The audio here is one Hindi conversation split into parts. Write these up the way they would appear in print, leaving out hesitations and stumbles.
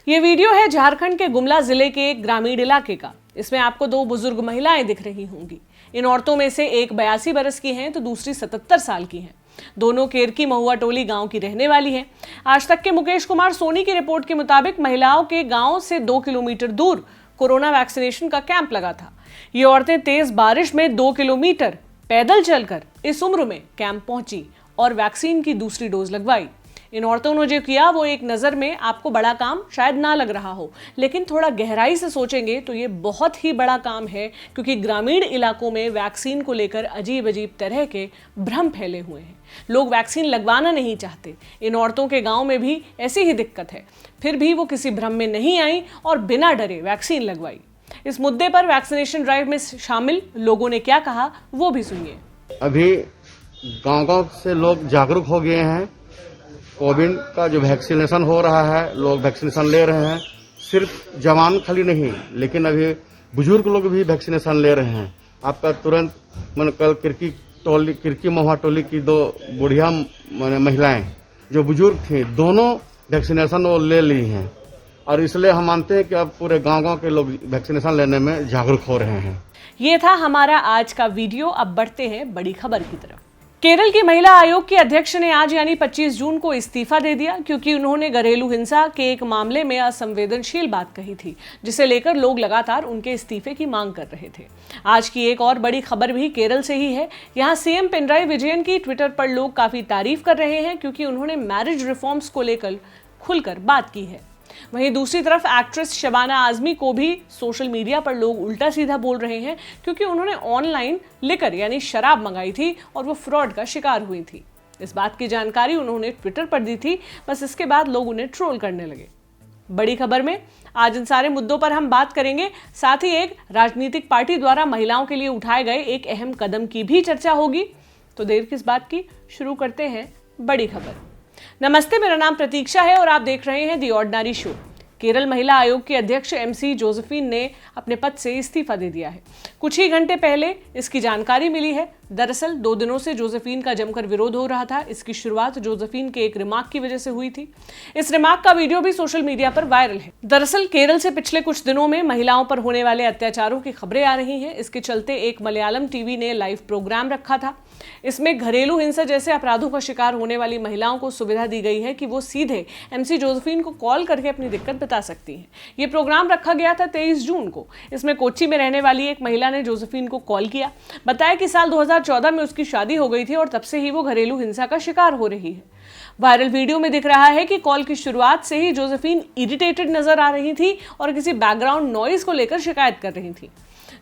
ये वीडियो है झारखंड के गुमला जिले के एक ग्रामीण इलाके का। इसमें आपको दो बुजुर्ग महिलाएं दिख रही होंगी। इन औरतों में से एक 82 बरस की हैं तो दूसरी 77 साल की हैं। दोनों केरकी महुआ टोली गांव की रहने वाली हैं। आज तक के मुकेश कुमार सोनी की रिपोर्ट के मुताबिक महिलाओं के गांव से 2 किलोमीटर दूर कोरोना वैक्सीनेशन का कैंप लगा था। ये औरतें तेज बारिश में 2 किलोमीटर पैदल चलकर इस उम्र में कैंप पहुंची और वैक्सीन की दूसरी डोज लगवाई। इन औरतों ने जो किया वो एक नज़र में आपको बड़ा काम शायद ना लग रहा हो, लेकिन थोड़ा गहराई से सोचेंगे तो ये बहुत ही बड़ा काम है, क्योंकि ग्रामीण इलाकों में वैक्सीन को लेकर अजीब अजीब तरह के भ्रम फैले हुए हैं। लोग वैक्सीन लगवाना नहीं चाहते। इन औरतों के गांव में भी ऐसी ही दिक्कत है, फिर भी वो किसी भ्रम में नहीं आई और बिना डरे वैक्सीन लगवाई। इस मुद्दे पर वैक्सीनेशन ड्राइव में शामिल लोगों ने क्या कहा वो भी सुनिए। अभी गांव-गांव से लोग जागरूक हो गए हैं। कोविड का जो वैक्सीनेशन हो रहा है, लोग वैक्सीनेशन ले रहे हैं। सिर्फ जवान खाली नहीं, लेकिन अभी बुजुर्ग लोग भी वैक्सीनेशन ले रहे हैं। आपका तुरंत कल किरकी महुआ टोली की 2 बुढ़िया महिलाएं जो बुजुर्ग थी, दोनों वैक्सीनेशन वो ले ली हैं, और इसलिए हम मानते हैं कि अब पूरे गांव-गांव के लोग वैक्सीनेशन लेने में जागरूक हो रहे हैं। ये था हमारा आज का वीडियो। अब बढ़ते हैं बड़ी खबर की तरफ। केरल की महिला आयोग की अध्यक्ष ने आज यानी 25 जून को इस्तीफा दे दिया, क्योंकि उन्होंने घरेलू हिंसा के एक मामले में असंवेदनशील बात कही थी, जिसे लेकर लोग लगातार उनके इस्तीफे की मांग कर रहे थे। आज की एक और बड़ी खबर भी केरल से ही है। यहाँ सीएम पिनराई विजयन की ट्विटर पर लोग काफी तारीफ कर रहे हैं, क्योंकि उन्होंने मैरिज रिफॉर्म्स को लेकर खुलकर बात की है। वहीं दूसरी तरफ एक्ट्रेस शबाना आजमी को भी सोशल मीडिया पर लोग उल्टा सीधा बोल रहे हैं, क्योंकि उन्होंने ऑनलाइन लिकर यानी शराब मंगाई थी और वो फ्रॉड का शिकार हुई थी। इस बात की जानकारी उन्होंने ट्विटर पर दी थी, बस इसके बाद लोग उन्हें ट्रोल करने लगे। बड़ी खबर में आज इन सारे मुद्दों पर हम बात करेंगे। साथ ही एक राजनीतिक पार्टी द्वारा महिलाओं के लिए उठाए गए एक अहम कदम की भी चर्चा होगी। तो देर किस बात की, शुरू करते हैं बड़ी खबर। नमस्ते, मेरा नाम प्रतीक्षा है और आप देख रहे हैं दी ऑर्डिनरी शो। केरल महिला आयोग की अध्यक्ष MC जोसेफिन ने अपने पद से इस्तीफा दे दिया है। कुछ ही घंटे पहले इसकी जानकारी मिली है। दरअसल 2 दिनों से जोसेफिन का जमकर विरोध हो रहा था। इसकी शुरुआत जोसेफिन के एक रिमार्क की वजह से हुई थी। इस रिमार्क का वीडियो भी सोशल मीडिया पर वायरल है। दरअसल केरल से पिछले कुछ दिनों में महिलाओं पर होने वाले अत्याचारों की खबरें आ रही हैं। इसके चलते एक मलयालम टीवी ने लाइव प्रोग्राम रखा था। इसमें घरेलू हिंसा जैसे अपराधों का शिकार होने वाली महिलाओं को सुविधा दी गई है कि वो सीधे MC जोसेफिन को कॉल करके अपनी दिक्कत बता सकती हैं। ये प्रोग्राम रखा गया था 23 जून को। इसमें कोच्चि में रहने वाली एक महिला ने जोसेफिन को कॉल किया, बताया कि साल 2014 में उसकी शादी हो गई थी और तब से ही वो घरेलू हिंसा का शिकार हो रही है। वायरल वीडियो में दिख रहा है कि कॉल की शुरुआत से ही जोसेफिन इरिटेटेड नजर आ रही थी और किसी बैकग्राउंड नॉइज को लेकर शिकायत कर रही थी।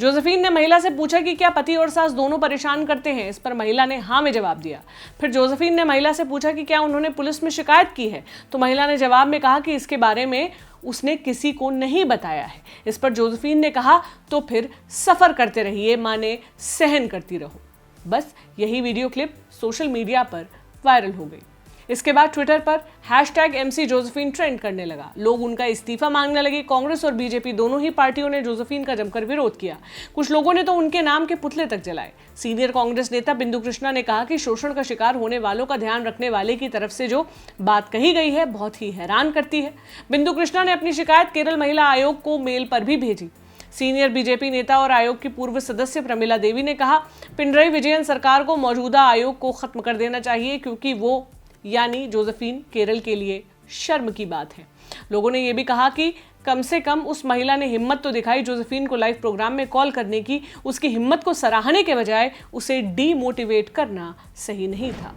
जोसेफिन ने महिला से पूछा कि क्या पति और सास दोनों परेशान करते हैं। इस पर महिला ने हाँ में जवाब दिया। फिर जोसेफिन ने महिला से पूछा कि क्या उन्होंने पुलिस में शिकायत की है, तो महिला ने जवाब में कहा कि इसके बारे में उसने किसी को नहीं बताया है। इस पर जोसेफिन ने कहा, तो फिर सफर करते रहिए, माने सहन करती रहो। बस यही वीडियो क्लिप सोशल मीडिया पर वायरल हो गई। इसके बाद ट्विटर पर #MC जोसेफिन ट्रेंड करने लगा। लोग उनका इस्तीफा मांगने लगे। कांग्रेस और बीजेपी दोनों ही पार्टियों ने जोसेफिन का जमकर विरोध किया। कुछ लोगों ने तो उनके नाम के पुतले तक जलाए। सीनियर कांग्रेस नेता बिंदु कृष्णा ने कहा कि शोषण का शिकार होने वालों का ध्यान रखने वाले की तरफ से जो बात कही गई है बहुत ही हैरान करती है। बिंदु कृष्णा ने अपनी शिकायत केरल महिला आयोग को मेल पर भी भेजी। सीनियर बीजेपी नेता और आयोग की पूर्व सदस्य प्रमिला देवी ने कहा, पिनराई विजयन सरकार को मौजूदा आयोग को खत्म कर देना चाहिए, क्योंकि वो यानी जोसेफिन केरल के लिए शर्म की बात है। लोगों ने यह भी कहा कि कम से कम उस महिला ने हिम्मत तो दिखाई जोसेफिन को लाइव प्रोग्राम में कॉल करने की। उसकी हिम्मत को सराहने के बजाय उसे डीमोटिवेट करना सही नहीं था।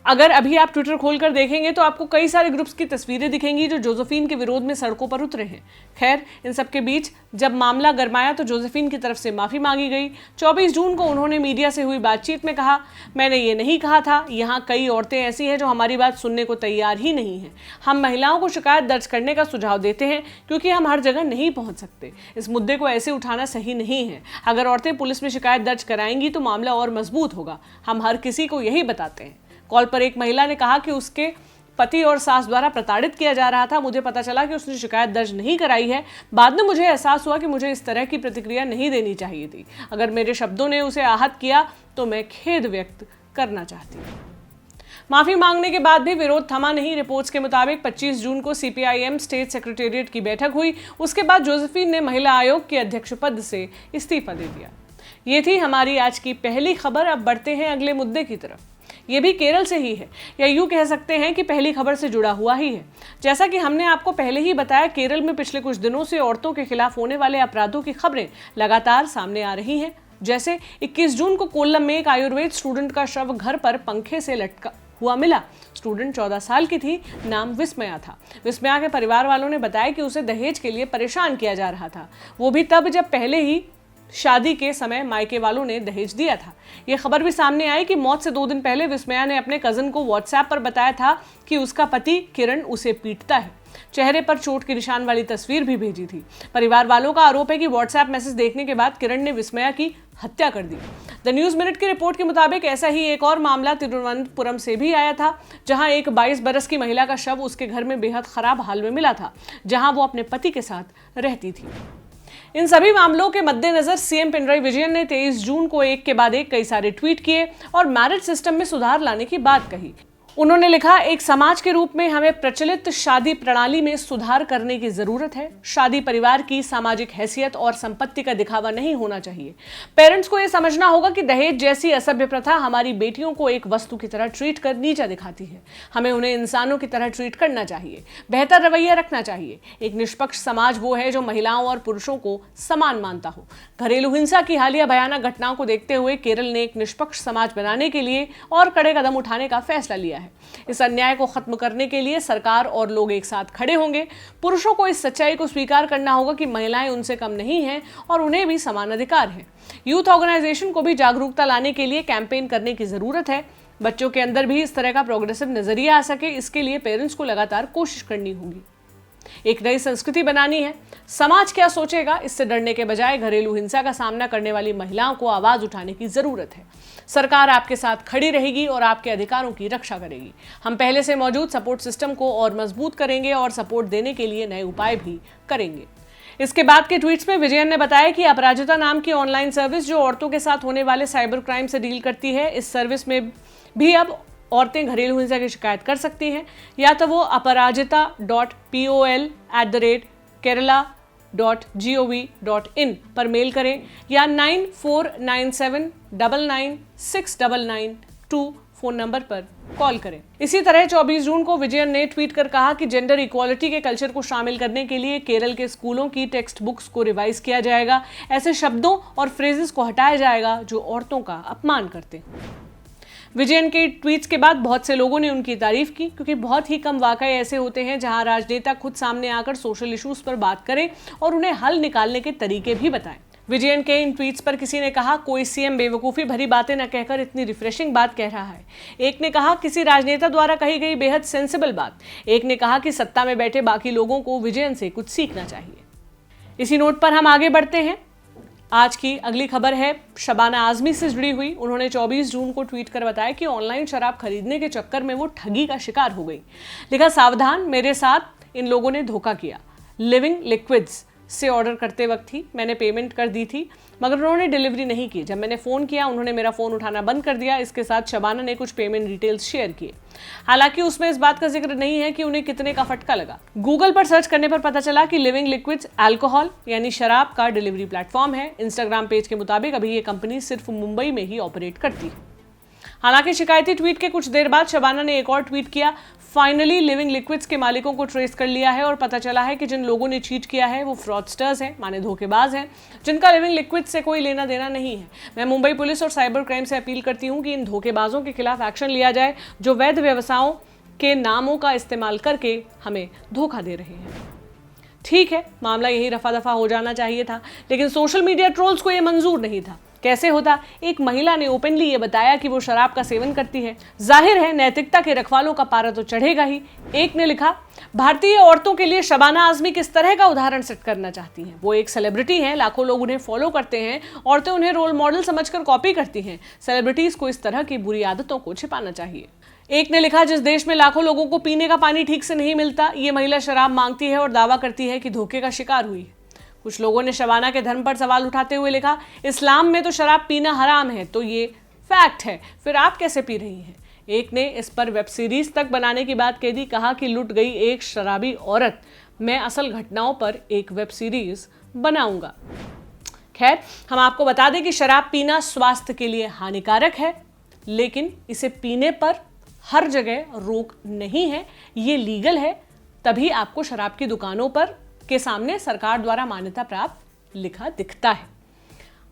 अगर अभी आप ट्विटर खोलकर देखेंगे तो आपको कई सारे ग्रुप्स की तस्वीरें दिखेंगी जो जोसेफिन के विरोध में सड़कों पर उतरे हैं। खैर, इन सब के बीच जब मामला गरमाया तो जोसेफिन की तरफ से माफी मांगी गई। 24 जून को उन्होंने मीडिया से हुई बातचीत में कहा, मैंने ये नहीं कहा था। यहाँ कई औरतें ऐसी हैं जो हमारी बात सुनने को तैयार ही नहीं है। हम महिलाओं को शिकायत दर्ज करने का सुझाव देते हैं, क्योंकि हम हर जगह नहीं पहुंच सकते। इस मुद्दे को ऐसे उठाना सही नहीं है। अगर औरतें पुलिस में शिकायत दर्ज कराएंगी तो मामला और मजबूत होगा। हम हर किसी को यही बताते हैं। कॉल पर एक महिला ने कहा कि उसके पति और सास द्वारा प्रताड़ित किया जा रहा था। मुझे पता चला कि उसने शिकायत दर्ज नहीं कराई है। बाद में मुझे एहसास हुआ कि मुझे इस तरह की प्रतिक्रिया नहीं देनी चाहिए थी। अगर मेरे शब्दों ने उसे आहत किया तो मैं खेद व्यक्त करना चाहती हूँ। माफी मांगने के बाद भी विरोध थमा नहीं। रिपोर्ट्स के मुताबिक 25 जून को सीपीआईएम स्टेट सेक्रेटेरिएट की बैठक हुई। उसके बाद जोसेफिन ने महिला आयोग के अध्यक्ष पद से इस्तीफा दे दिया। ये थी हमारी आज की पहली खबर। अब बढ़ते हैं अगले मुद्दे की तरफ। ये भी केरल से ही है, या यूं कह सकते हैं कि पहली खबर से जुड़ा हुआ ही है। जैसा कि हमने आपको पहले ही बताया, केरल में पिछले कुछ दिनों से औरतों के खिलाफ होने वाले अपराधों की खबरें लगातार सामने आ रही हैं। जैसे 21 जून को कोल्लम में एक आयुर्वेद स्टूडेंट का शव घर पर पंखे से लटका हुआ मिला। स्टूडेंट 14 साल की थी, नाम विस्मया था। विस्मया के परिवार वालों ने बताया कि उसे दहेज के लिए परेशान किया जा रहा था, वो भी तब जब पहले ही शादी के समय मायके वालों ने दहेज दिया था। यह खबर भी सामने आई कि मौत से 2 दिन पहले विस्मया ने अपने कजन को व्हाट्सएप पर बताया था कि उसका पति किरण उसे पीटता है। चेहरे पर चोट के निशान वाली तस्वीर भी भेजी थी। परिवार वालों का आरोप है कि व्हाट्सएप मैसेज देखने के बाद किरण ने विस्मया की हत्या कर दी। द न्यूज़ मिनट की रिपोर्ट के मुताबिक ऐसा ही एक और मामला तिरुवनंतपुरम से भी आया था, जहां एक 22 बरस की महिला का शव उसके घर में बेहद खराब हाल में मिला था, जहां वो अपने पति के साथ रहती थी। इन सभी मामलों के मद्देनजर सीएम पिनराई विजयन ने 23 जून को एक के बाद एक कई सारे ट्वीट किए और मैरिज सिस्टम में सुधार लाने की बात कही। उन्होंने लिखा, एक समाज के रूप में हमें प्रचलित शादी प्रणाली में सुधार करने की जरूरत है। शादी परिवार की सामाजिक हैसियत और संपत्ति का दिखावा नहीं होना चाहिए। पेरेंट्स को यह समझना होगा कि दहेज जैसी असभ्य प्रथा हमारी बेटियों को एक वस्तु की तरह ट्रीट कर नीचा दिखाती है। हमें उन्हें इंसानों की तरह ट्रीट करना चाहिए, बेहतर रवैया रखना चाहिए। एक निष्पक्ष समाज वो है जो महिलाओं और पुरुषों को समान मानता हो। घरेलू हिंसा की हालिया भयानक घटनाओं को देखते हुए केरल ने एक निष्पक्ष समाज बनाने के लिए और कड़े कदम उठाने का फैसला लिया है। इस अन्याय को खत्म करने के लिए सरकार और लोग एक साथ खड़े होंगे। पुरुषों को इस सच्चाई को स्वीकार करना होगा कि महिलाएं उनसे कम नहीं हैं और उन्हें भी समान अधिकार है। यूथ ऑर्गेनाइजेशन को भी जागरूकता लाने के लिए कैंपेन करने की जरूरत है। बच्चों के अंदर भी इस तरह का प्रोग्रेसिव नजरिया आ सके, इसके लिए पेरेंट्स को लगातार कोशिश करनी होगी। एक नई संस्कृति बनानी है। समाज क्या सोचेगा, इससे डरने के बजाय घरेलू हिंसा का सामना करने वाली महिलाओं को आवाज उठाने की जरूरत है। सरकार आपके साथ खड़ी रहेगी और आपके अधिकारों की रक्षा करेगी। हम पहले से मौजूद सपोर्ट सिस्टम को और मजबूत करेंगे और सपोर्ट देने के लिए नए उपाय भी करेंगे। इसके बाद के ट्वीट्स में विजयन ने बताया कि अपराजिता नाम की ऑनलाइन सर्विस जो औरतों के साथ होने वाले साइबर क्राइम से डील करती है, इस सर्विस में भी अब औरतें घरेलू हिंसा की शिकायत कर सकती हैं। या तो वो aparajita.pol@kerala.gov.in पर मेल करें या 9497996992 फोन नंबर पर कॉल करें। इसी तरह 24 जून को विजयन ने ट्वीट कर कहा कि जेंडर इक्वालिटी के कल्चर को शामिल करने के लिए केरल के स्कूलों की टेक्स्ट बुक्स को रिवाइज किया जाएगा। ऐसे शब्दों और फ्रेजेस को हटाया जाएगा जो औरतों का अपमान करते हैं। विजयन के ट्वीट्स के बाद बहुत से लोगों ने उनकी तारीफ की, क्योंकि बहुत ही कम वाकये ऐसे होते हैं जहां राजनेता खुद सामने आकर सोशल इश्यूज पर बात करें और उन्हें हल निकालने के तरीके भी बताएं। विजयन के इन ट्वीट्स पर किसी ने कहा, कोई सीएम बेवकूफ़ी भरी बातें न कहकर इतनी रिफ्रेशिंग बात कह रहा है। एक ने कहा, किसी राजनेता द्वारा कही गई बेहद सेंसिबल बात। एक ने कहा कि सत्ता में बैठे बाकी लोगों को विजयन से कुछ सीखना चाहिए। इसी नोट पर हम आगे बढ़ते हैं। आज की अगली खबर है शबाना आजमी से जुड़ी हुई। उन्होंने 24 जून को ट्वीट कर बताया कि ऑनलाइन शराब खरीदने के चक्कर में वो ठगी का शिकार हो गई। लिखा, सावधान, मेरे साथ इन लोगों ने धोखा किया। लिविंग लिक्विड्स से ऑर्डर करते वक्त ही मैंने पेमेंट कर दी थी, मगर उन्होंने डिलीवरी नहीं की। जब मैंने फ़ोन किया, उन्होंने मेरा फ़ोन उठाना बंद कर दिया। इसके साथ शबाना ने कुछ पेमेंट डिटेल्स शेयर किए। हालांकि उसमें इस बात का जिक्र नहीं है कि उन्हें कितने का फटका लगा। गूगल पर सर्च करने पर पता चला कि लिविंग लिक्विड्स अल्कोहल यानी शराब का डिलीवरी प्लेटफॉर्म है। इंस्टाग्राम पेज के मुताबिक अभी ये कंपनी सिर्फ मुंबई में ही ऑपरेट करती है। हालांकि शिकायती ट्वीट के कुछ देर बाद शबाना ने एक और ट्वीट किया, फाइनली लिविंग लिक्विड्स के मालिकों को ट्रेस कर लिया है और पता चला है कि जिन लोगों ने चीट किया है वो फ्रॉडस्टर्स हैं, माने धोखेबाज हैं, जिनका लिविंग लिक्विड्स से कोई लेना देना नहीं है। मैं मुंबई पुलिस और साइबर क्राइम से अपील करती हूं कि इन धोखेबाजों के खिलाफ एक्शन लिया जाए जो वैध व्यवसायों के नामों का इस्तेमाल करके हमें धोखा दे रहे हैं। ठीक है, मामला यही रफा दफा हो जाना चाहिए था, लेकिन सोशल मीडिया ट्रोल्स को यह मंजूर नहीं था। कैसे होता? एक महिला ने ओपनली ये बताया कि वो शराब का सेवन करती है। जाहिर है नैतिकता के रखवालों का पारा तो चढ़ेगा ही। एक ने लिखा, भारतीय औरतों के लिए शबाना आजमी किस तरह का उदाहरण सेट करना चाहती हैं। वो एक सेलिब्रिटी हैं, लाखों लोग उन्हें फॉलो करते हैं, औरतें उन्हें रोल मॉडल समझकर कॉपी करती हैं। सेलिब्रिटीज को इस तरह की बुरी आदतों को छिपाना चाहिए। एक ने लिखा, जिस देश में लाखों लोगों को पीने का पानी ठीक से नहीं मिलता, ये महिला शराब मांगती है और दावा करती है कि धोखे का शिकार हुई। कुछ लोगों ने शबाना के धर्म पर सवाल उठाते हुए लिखा, इस्लाम में तो शराब पीना हराम है, तो ये फैक्ट है, फिर आप कैसे पी रही हैं? एक ने इस पर वेब सीरीज तक बनाने की बात कह दी, कहा कि लुट गई एक शराबी औरत, मैं असल घटनाओं पर एक वेब सीरीज बनाऊंगा। खैर, हम आपको बता दें कि शराब पीना स्वास्थ्य के लिए हानिकारक है, लेकिन इसे पीने पर हर जगह रोक नहीं है, ये लीगल है, तभी आपको शराब की दुकानों पर के सामने सरकार द्वारा मान्यता प्राप्त लिखा दिखता है।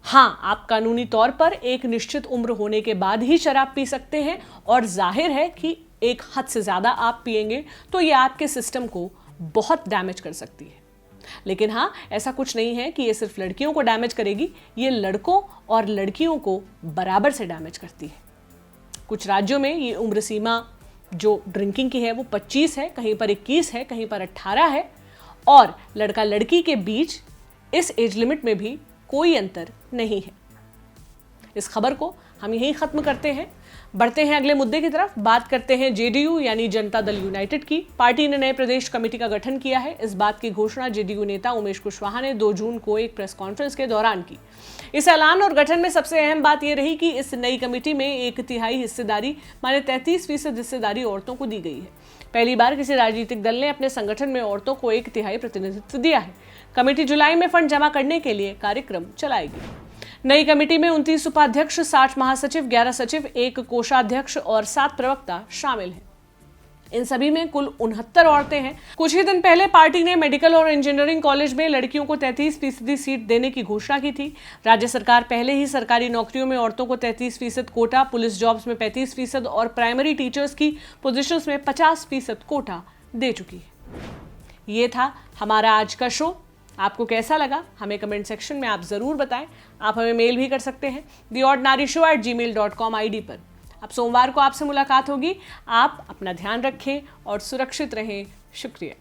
हाँ, आप कानूनी तौर पर एक निश्चित उम्र होने के बाद ही शराब पी सकते हैं और जाहिर है कि एक हद से ज्यादा आप पिएंगे तो ये आपके सिस्टम को बहुत डैमेज कर सकती है। लेकिन हाँ, ऐसा कुछ नहीं है कि ये सिर्फ लड़कियों को डैमेज करेगी, ये लड़कों और लड़कियों को बराबर से डैमेज करती है। कुछ राज्यों में ये उम्र सीमा जो ड्रिंकिंग की है वो 25 है, कहीं पर 21 है, कहीं पर 18 है, और लड़का लड़की के बीच इस एज लिमिट में भी कोई अंतर नहीं है। इस खबर को हम यहीं खत्म करते हैं, बढ़ते हैं अगले मुद्दे की तरफ। बात करते हैं जेडीयू यानी जनता दल यूनाइटेड की। पार्टी ने नए प्रदेश कमेटी का गठन किया है। इस बात की घोषणा जेडीयू नेता उमेश कुशवाहा ने 2 जून को एक प्रेस कॉन्फ्रेंस के दौरान की। इस ऐलान और गठन में सबसे अहम बात यह रही कि इस नई कमेटी में 1/3 हिस्सेदारी माने 33% हिस्सेदारी औरतों को दी गई है। पहली बार किसी राजनीतिक दल ने अपने संगठन में औरतों को 1/3 प्रतिनिधित्व दिया है। कमेटी जुलाई में फंड जमा करने के लिए कार्यक्रम चलाएगी। नई कमेटी में 29 उपाध्यक्ष, 60 महासचिव, 11 सचिव, 1 कोषाध्यक्ष और 7 प्रवक्ता शामिल हैं। इन सभी में कुल 69 औरतें हैं। कुछ ही दिन पहले पार्टी ने मेडिकल और इंजीनियरिंग कॉलेज में लड़कियों को 33% सीट देने की घोषणा की थी। राज्य सरकार पहले ही सरकारी नौकरियों में औरतों को 33% कोटा, पुलिस जॉब्स में 35% और प्राइमरी टीचर्स की पोजीशंस में 50% कोटा दे चुकी है। ये था हमारा आज का शो। आपको कैसा लगा हमें कमेंट सेक्शन में आप जरूर बताएं। आप हमें मेल भी कर सकते हैं theordinaryshow@gmail.com आईडी पर। अब सोमवार को आपसे मुलाकात होगी। आप अपना ध्यान रखें और सुरक्षित रहें। शुक्रिया।